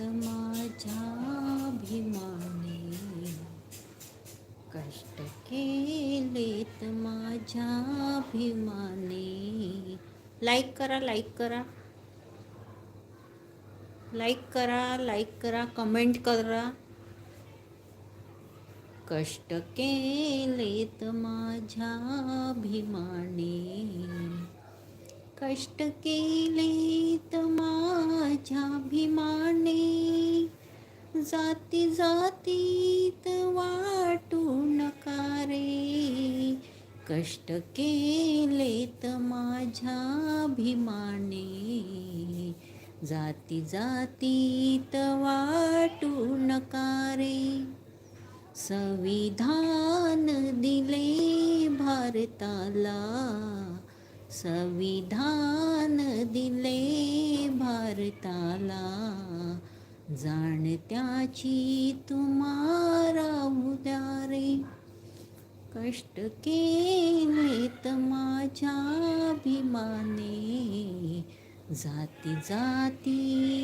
माझ्या अभिमानी, कष्ट केलेत माझ्या अभिमानी. लाईक करा, लाईक करा, लाईक करा, लाईक करा, कमेंट करा. कष्ट केलेत माझ्या अभिमानी, कष्ट केलेत माझ्या अभिमानी. जाती जातीत वाटू नका रे, कष्ट केलेत माझ्या अभिमानी. जाती जातीत वाटू नका रे. संविधान दिले भारताला, संविधान दिले भारताला. जाणत्याची तुम्हाला उद्या रे, कष्ट केलेत माझ्या अभिमानी. जाती जाती